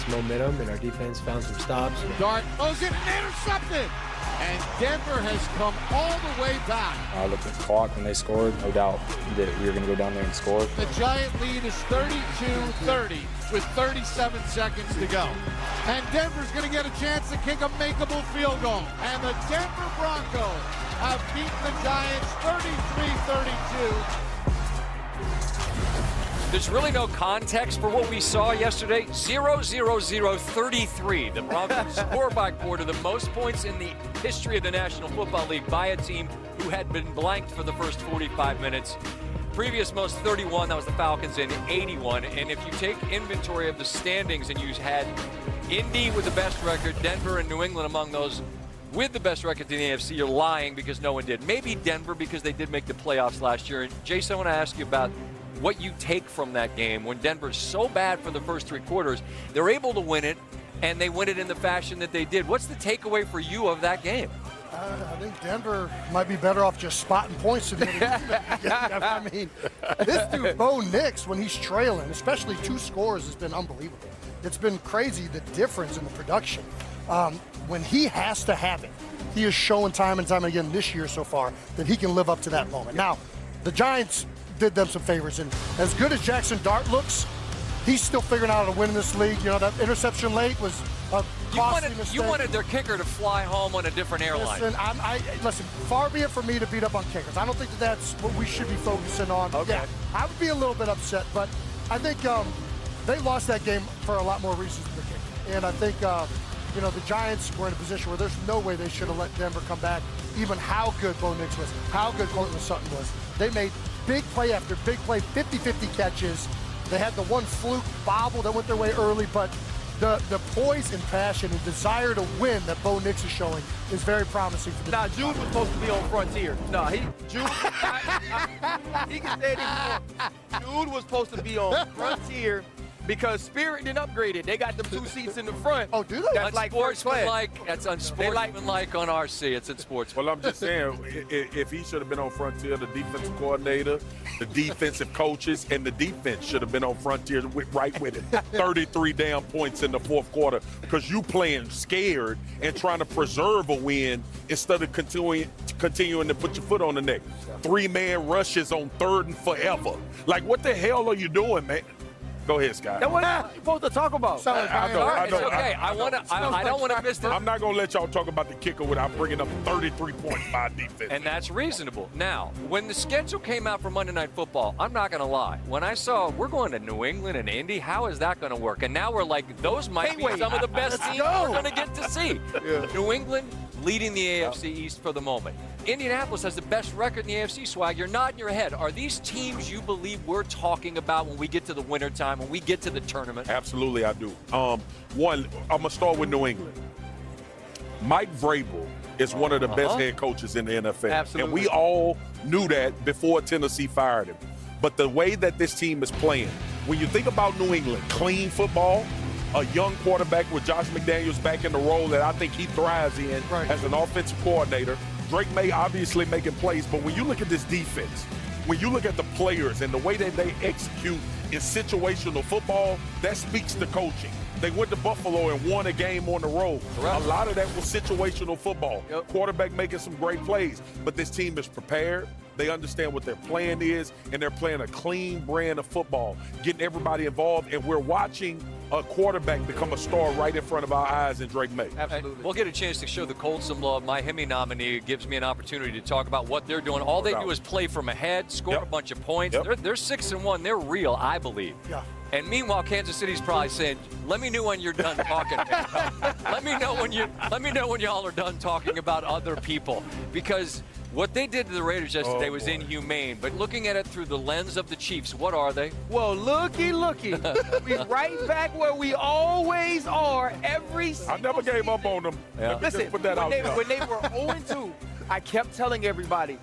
momentum, and our defense found some stops. Dart goes in and intercepted. And Denver has come all the way back. I looked at the clock when they scored. No doubt that we were going to go down there and score. The Giant lead is 32-30 with 37 seconds to go. And Denver's going to get a chance to kick a makeable field goal. And the Denver Broncos have beaten the Giants 33-32. There's really no context for what we saw yesterday. 0-0-0-33. The Broncos score by quarter, the most points in the history of the National Football League by a team who had been blanked for the first 45 minutes. Previous most 31, that was the Falcons in 81. And if you take inventory of the standings and you had Indy with the best record, Denver and New England among those with the best record in the AFC, you're lying because no one did. Maybe Denver because they did make the playoffs last year. And Jason, I want to ask you about what you take from that game when Denver's so bad for the first three quarters. They're able to win it, and they win it in the fashion that they did. What's the takeaway for you of that game? I think Denver might be better off just spotting points than I mean, this dude, Bo Nix, when he's trailing, especially 2 scores, has been unbelievable. It's been crazy, the difference in the production. When he has to have it, he is showing time and time again this year so far that he can live up to that moment. Now, the Giants did them some favors, and as good as Jackson Dart looks, he's still figuring out how to win in this league. You know, that interception late was a costly mistake. You wanted their kicker to fly home on a different airline. Listen, far be it for me to beat up on kickers. I don't think that's what we should be focusing on. Okay. Yeah, I would be a little bit upset, but I think they lost that game for a lot more reasons than the kicker. And I think, the Giants were in a position where there's no way they should have let Denver come back, even how good Bo Nix was, how good Courtland Sutton was. They made big play after big play, 50-50 catches. They had the one fluke bobble that went their way early, but the poise and passion and desire to win that Bo Nix is showing is very promising for the Jude was supposed to be on Frontier. Jude he can say it even more. Jude was supposed to be on Frontier because Spirit didn't upgrade it. They got them 2 seats in the front. Oh, do they? That's like first class. That's unsportsmanlike on RC. It's in sports. Well, I'm just saying, if he should have been on Frontier, the defensive coordinator, the defensive coaches, and the defense should have been on Frontier right with it. 33 damn points in the fourth quarter because you playing scared and trying to preserve a win instead of continuing to put your foot on the neck. 3-man rushes on 3rd and forever. Like, what the hell are you doing, man? Go ahead, Scott. That's what you're supposed to talk about. I know. It's okay. I don't want to miss this. I'm not going to let y'all talk about the kicker without bringing up 33 points by defense. And that's reasonable. Now, when the schedule came out for Monday Night Football, I'm not going to lie. When I saw we're going to New England and Indy, how is that going to work? And now we're like, those might be some of the best teams we're going to get to see. Yeah. New England leading the AFC East for the moment. Indianapolis has the best record in the AFC, Swag. You're nodding your head. Are these teams you believe we're talking about when we get to the wintertime, when we get to the tournament? Absolutely, I do. One, I'm going to start with New England. Mike Vrabel is one of the best head coaches in the NFL. Absolutely. And we all knew that before Tennessee fired him. But the way that this team is playing, when you think about New England, clean football, a young quarterback with Josh McDaniels back in the role that I think he thrives in as an offensive coordinator. Drake May obviously making plays, but when you look at this defense, when you look at the players and the way that they execute in situational football, that speaks to coaching. They went to Buffalo and won a game on the road. Correct. A lot of that was situational football. Yep. Quarterback making some great plays, but this team is prepared. They understand what their plan is, and they're playing a clean brand of football, getting everybody involved, and we're watching a quarterback become a star right in front of our eyes in Drake May. Absolutely. We'll get a chance to show the Colts some love. My Hemi nominee gives me an opportunity to talk about what they're doing. All they do is play from ahead, score a bunch of points. Yep. They're 6-1. They're real, I believe. Yeah. And meanwhile, Kansas City's probably saying, "Let me know when you're done talking. Let me know when y'all are done talking about other people." Because what they did to the Raiders yesterday was inhumane. But looking at it through the lens of the Chiefs, what are they? Well, looky. We right back where we always are every single I never gave up on them. Yeah. Listen, put that when they were 0-2, I kept telling everybody,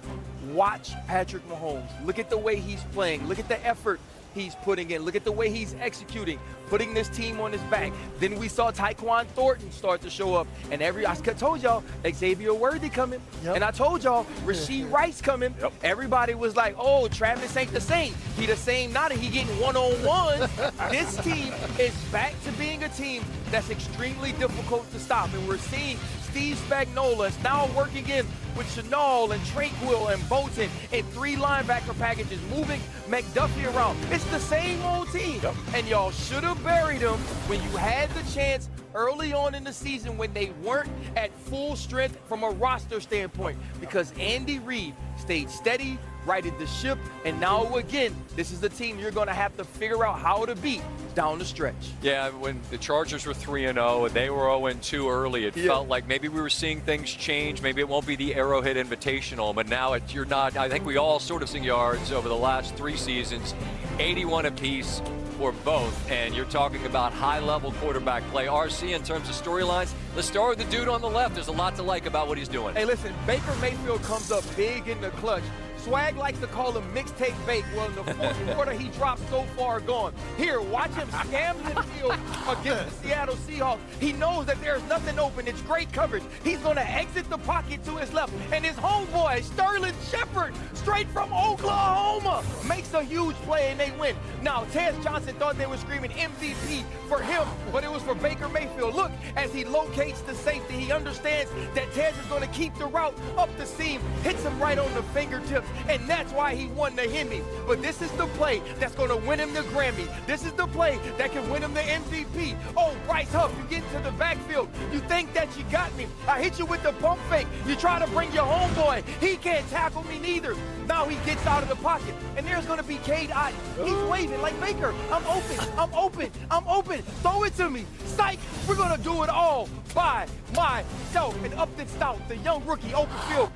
watch Patrick Mahomes. Look at the way he's playing. Look at the effort he's putting in. Look at the way he's executing, putting this team on his back. Then we saw Tyquan Thornton start to show up. And I told y'all, Xavier Worthy coming. And I told y'all, Rashee Rice coming. Everybody was like, oh, Travis ain't the same. He the same now that he getting one-on-ones. This team is back to being a team that's extremely difficult to stop. And we're seeing Steve Spagnuolo is now working in with Chenal and Tranquil and Bolton in 3 linebacker packages, moving McDuffie around. It's the same old team. And y'all should have buried them when you had the chance early on in the season when they weren't at full strength from a roster standpoint, because Andy Reid stayed steady, righted the ship, and now again, this is the team you're going to have to figure out how to beat down the stretch. Yeah, when the Chargers were 3-0 and they were 0-2 early, it felt like maybe we were seeing things change. Maybe it won't be the Arrowhead Invitational, but now you're not. I think we all sort of seen yards over the last 3 seasons, 81 apiece for both, and you're talking about high-level quarterback play. RC, in terms of storylines, let's start with the dude on the left. There's a lot to like about what he's doing. Hey, listen, Baker Mayfield comes up big in the clutch. Swag likes to call him mixtape bake. Well, in the fourth quarter, he dropped so far gone. Here, watch him scam the field against the Seattle Seahawks. He knows that there's nothing open. It's great coverage. He's going to exit the pocket to his left. And his homeboy, Sterling Shepard, straight from Oklahoma, makes a huge play and they win. Now, Tez Johnson thought they were screaming MVP for him, but it was for Baker Mayfield. Look, as he locates the safety, he understands that Tez is going to keep the route up the seam, hits him right on the fingertips. And that's why he won the Hemi. But this is the play that's going to win him the Grammy. This is the play that can win him the MVP. Oh, Bryce Huff, you get into the backfield. You think that you got me. I hit you with the pump fake. You try to bring your homeboy. He can't tackle me neither. Now he gets out of the pocket. And there's going to be Cade Otton. He's waving like, Baker, I'm open, I'm open, I'm open. Throw it to me. Psych, we're going to do it all by myself. And Upton Stout, the young rookie, open field.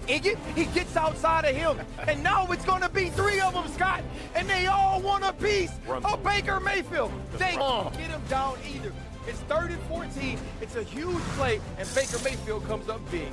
He gets outside of him. And now it's going to be 3 of them, Scott. And they all want a piece of Baker Mayfield. They can't get him down either. It's 3rd and 14. It's a huge play. And Baker Mayfield comes up big.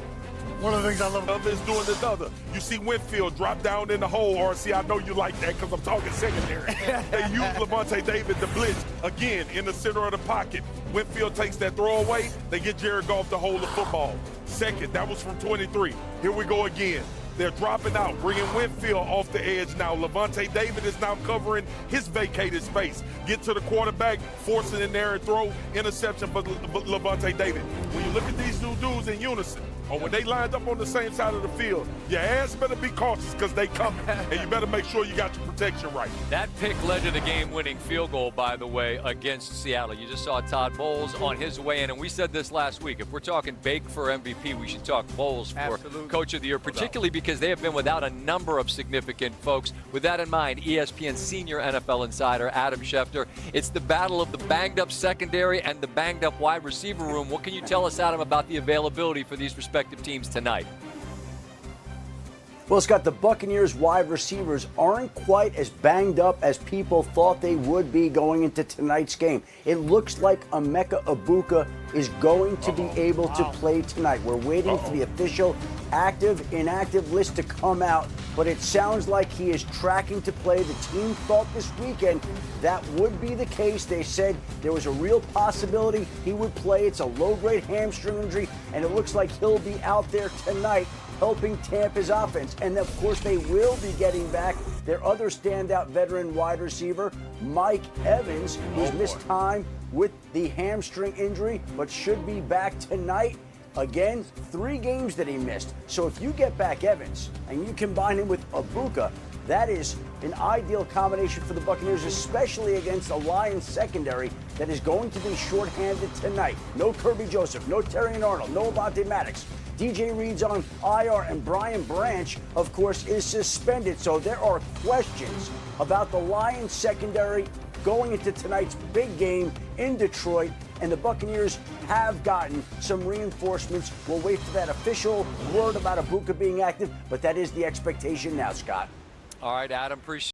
One of the things I love is doing another. You see Winfield drop down in the hole, RC. I know you like that because I'm talking secondary. They use Levante David to blitz again in the center of the pocket. Winfield takes that throw away. They get Jared Goff to hold the football. Second, that was from 23. Here we go again. They're dropping out, bringing Winfield off the edge now. Levante David is now covering his vacated space. Get to the quarterback, force it in there and throw. Interception for Levante David. When you look at these two dudes in unison, or when they lined up on the same side of the field, your ass better be cautious because they coming. And you better make sure you got your protection right. That pick led to the game-winning field goal, by the way, against Seattle. You just saw Todd Bowles on his way in, and we said this last week. If we're talking Bake for MVP, we should talk Bowles for Coach of the Year, particularly because they have been without a number of significant folks. With that in mind, ESPN senior NFL insider Adam Schefter, it's the battle of the banged-up secondary and the banged-up wide receiver room. What can you tell us, Adam, about the availability for these respective teams tonight? Well, Scott, the Buccaneers wide receivers aren't quite as banged up as people thought they would be going into tonight's game. It looks like Emeka Egbuka is going to be able to play tonight. We're waiting for the official active-inactive list to come out, but it sounds like he is tracking to play. The team thought this weekend that would be the case. They said there was a real possibility he would play. It's a low-grade hamstring injury, and it looks like he'll be out there tonight helping Tampa's offense. And, of course, they will be getting back their other standout veteran wide receiver, Mike Evans, who's missed time with the hamstring injury, but should be back tonight. Again, 3 games that he missed. So if you get back Evans and you combine him with Egbuka, that is an ideal combination for the Buccaneers, especially against a Lions secondary that is going to be shorthanded tonight. No Kirby Joseph, no Terrion Arnold, no Avonte Maddox. DJ Reed's on IR, and Brian Branch, of course, is suspended. So there are questions about the Lions secondary going into tonight's big game in Detroit, and the Buccaneers have gotten some reinforcements. We'll wait for that official word about Egbuka being active, but that is the expectation now, Scott. All right, Adam, appreciate